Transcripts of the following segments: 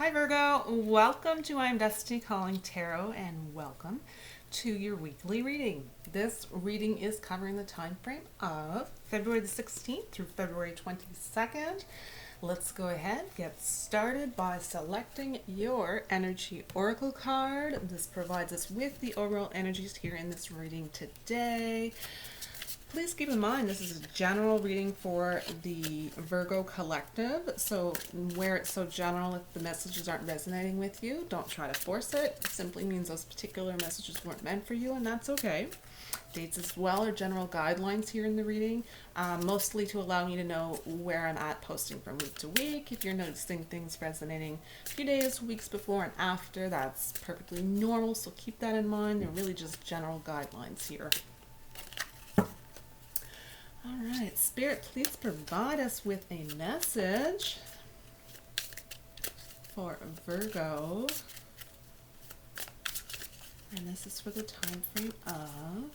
Hi Virgo, welcome to I'm Destiny Calling Tarot and welcome to your weekly reading. This reading is covering the time frame of February the 16th through February 22nd. Let's go ahead, get started by selecting your energy oracle card. This provides us with the overall energies here in this reading today. Please keep in mind this is a general reading for the Virgo collective, so where it's so general, if the messages aren't resonating with you, don't try to force it. It simply means those particular messages weren't meant for you, and that's okay. Dates as well are general guidelines here in the reading, mostly to allow me to know where I'm at posting from week to week. If you're noticing things resonating a few days, weeks before and after, that's perfectly normal, so keep that in mind. They're really just general guidelines here. All right, Spirit, please provide us with a message for Virgo. And this is for the time frame of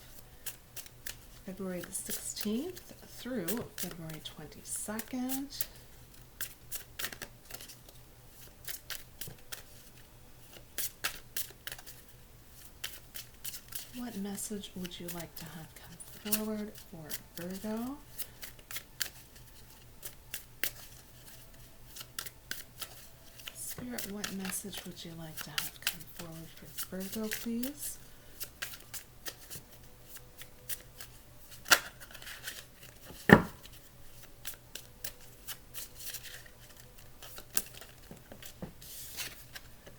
February the 16th through February 22nd. What message would you like to have come forward for Virgo? Spirit, what message would you like to have come forward for Virgo, please?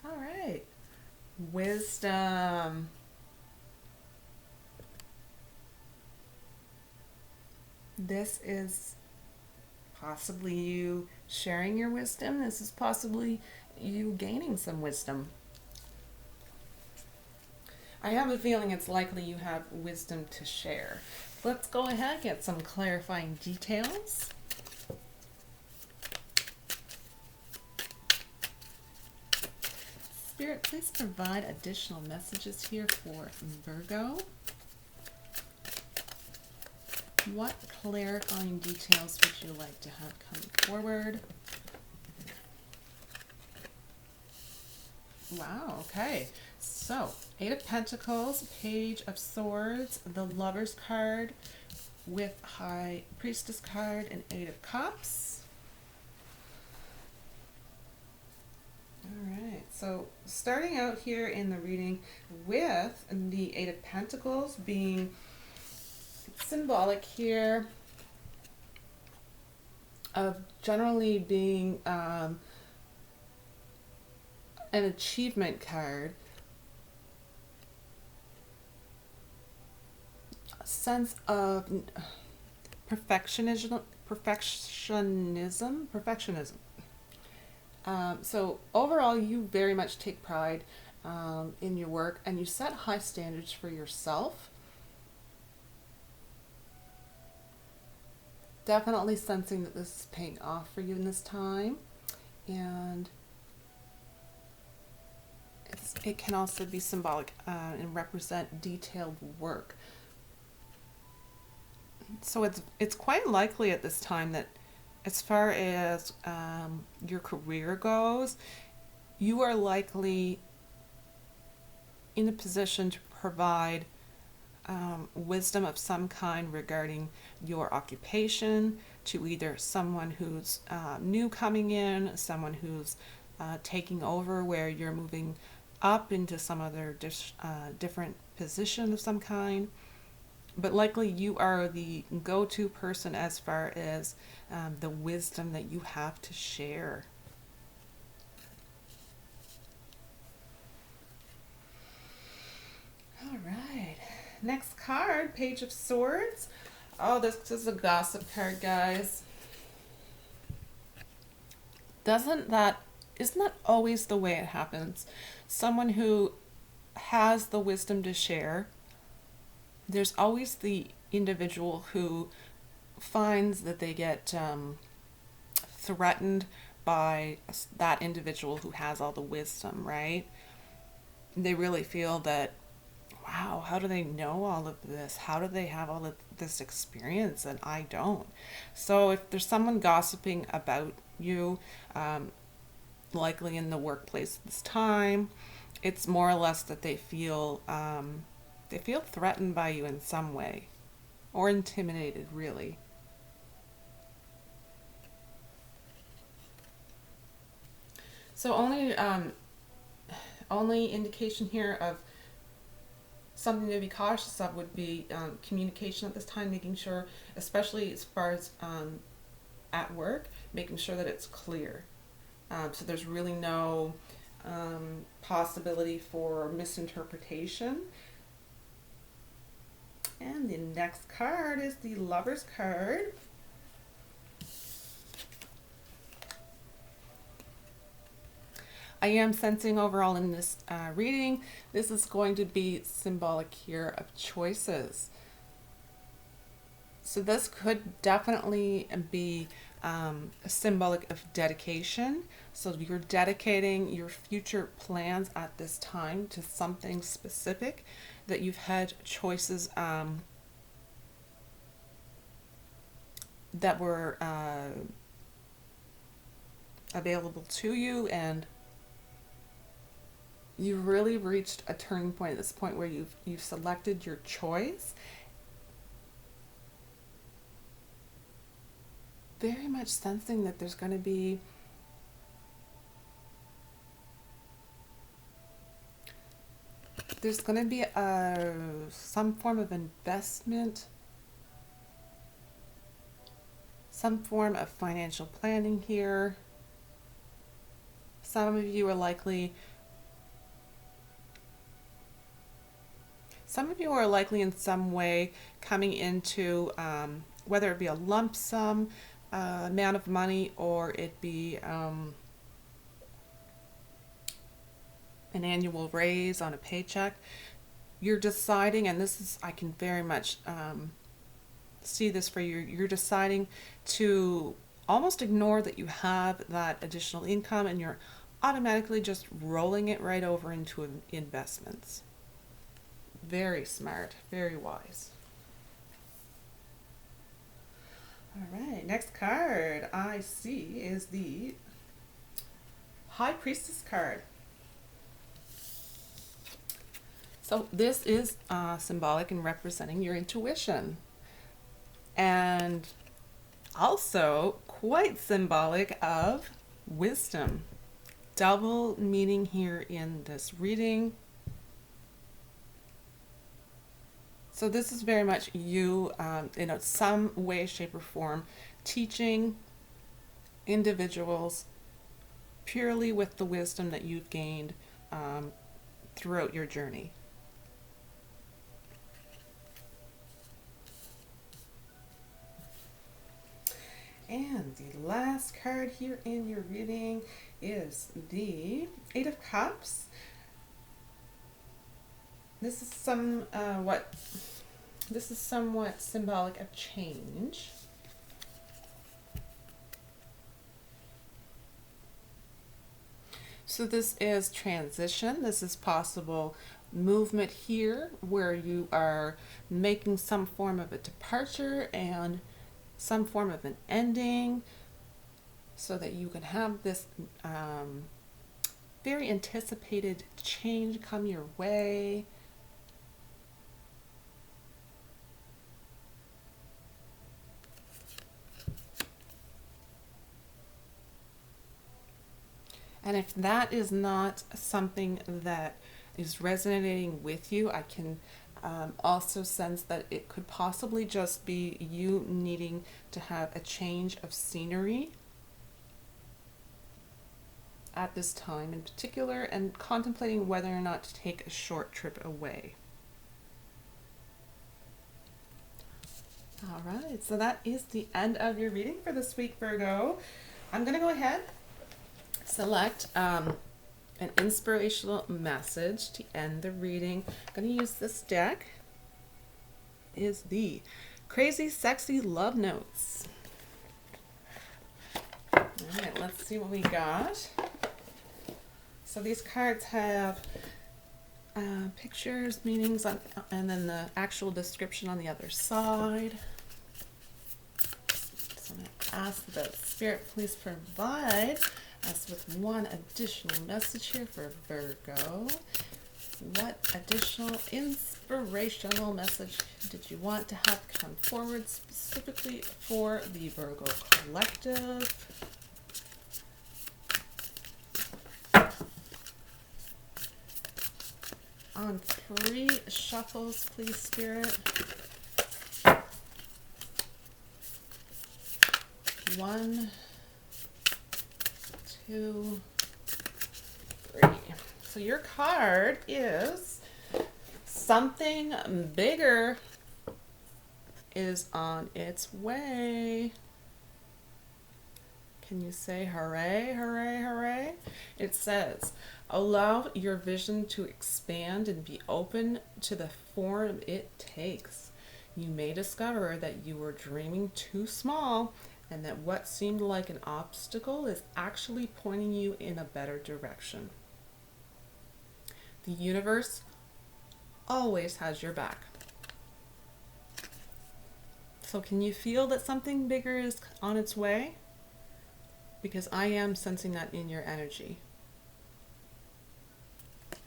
All right. Wisdom. This is possibly you sharing your wisdom. This is possibly you gaining some wisdom. I have a feeling it's likely you have wisdom to share. Let's go ahead and get some clarifying details. Spirit, please provide additional messages here for Virgo. What clarifying details would you like to have come forward? Wow, okay. So, Eight of Pentacles, Page of Swords, the Lover's card with High Priestess card, and Eight of Cups. All right, so starting out here in the reading with the Eight of Pentacles being symbolic here of generally being an achievement card, a sense of perfectionism. So overall, you very much take pride in your work, and you set high standards for yourself. Definitely sensing that this is paying off for you in this time, and it can also be symbolic and represent detailed work. So it's quite likely at this time that as far as your career goes, you are likely in a position to provide wisdom of some kind regarding your occupation to either someone who's new coming in, someone who's taking over where you're moving up into some other different position of some kind. But likely you are the go-to person as far as the wisdom that you have to share. All right. Next card, Page of Swords. Oh, this is a gossip card, guys. Isn't that always the way it happens? Someone who has the wisdom to share, there's always the individual who finds that they get threatened by that individual who has all the wisdom, right? They really feel that, wow, how do they know all of this? How do they have all of this experience and I don't? So if there's someone gossiping about you, likely in the workplace this time. It's more or less that they feel threatened by you in some way, or intimidated, really. So only indication here of something to be cautious of would be communication at this time, making sure, especially as far as at work, making sure that it's clear. So there's really no possibility for misinterpretation. And the next card is the Lover's card. I am sensing overall in this reading, this is going to be symbolic here of choices. So this could definitely be symbolic of dedication. So you're dedicating your future plans at this time to something specific, that you've had choices that were available to you, and you've really reached a turning point at this point where you've selected your choice. Very much sensing that there's going to be some form of investment, some form of financial planning here. Some of you are likely in some way coming into whether it be a lump sum amount of money, or it be an annual raise on a paycheck. You're deciding, and this is, I can very much see this for you, you're deciding to almost ignore that you have that additional income, and you're automatically just rolling it right over into investments. Very smart, very wise. All right, next card I see is the High Priestess card. So this is symbolic and representing your intuition, and also quite symbolic of wisdom. Double meaning here in this reading. So this is very much you, in some way, shape, or form, teaching individuals purely with the wisdom that you've gained throughout your journey. And the last card here in your reading is the Eight of Cups. This is somewhat symbolic of change. So this is transition. This is possible movement here where you are making some form of a departure and some form of an ending, so that you can have this very anticipated change come your way. And if that is not something that is resonating with you, I can also sense that it could possibly just be you needing to have a change of scenery at this time in particular, and contemplating whether or not to take a short trip away. All right, so that is the end of your reading for this week, Virgo. I'm going to go ahead, select an inspirational message to end the reading. I'm going to use this deck. It is the Crazy Sexy Love Notes. All right, let's see what we got. So these cards have pictures, meanings, and then the actual description on the other side. So I'm going to ask the Spirit please provide us with one additional message here for Virgo. What additional inspirational message did you want to have come forward specifically for the Virgo collective? On 3 shuffles, please, Spirit. 1, 2, 3. So your card is something bigger is on its way. Can you say hooray, hooray, hooray? It says, allow your vision to expand and be open to the form it takes. You may discover that you were dreaming too small and that what seemed like an obstacle is actually pointing you in a better direction. The universe always has your back. So can you feel that something bigger is on its way? Because I am sensing that in your energy.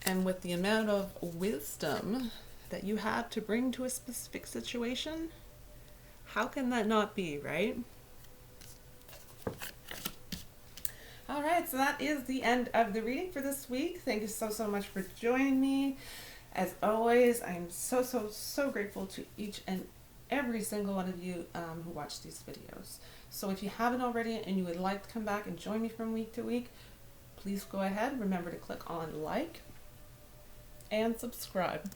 And with the amount of wisdom that you have to bring to a specific situation, how can that not be, right? All right, so that is the end of the reading for this week. Thank you so much for joining me. As always, I'm so grateful to each and every single one of you who watch these videos. So if you haven't already and you would like to come back and join me from week to week, please go ahead. Remember to click on like and subscribe.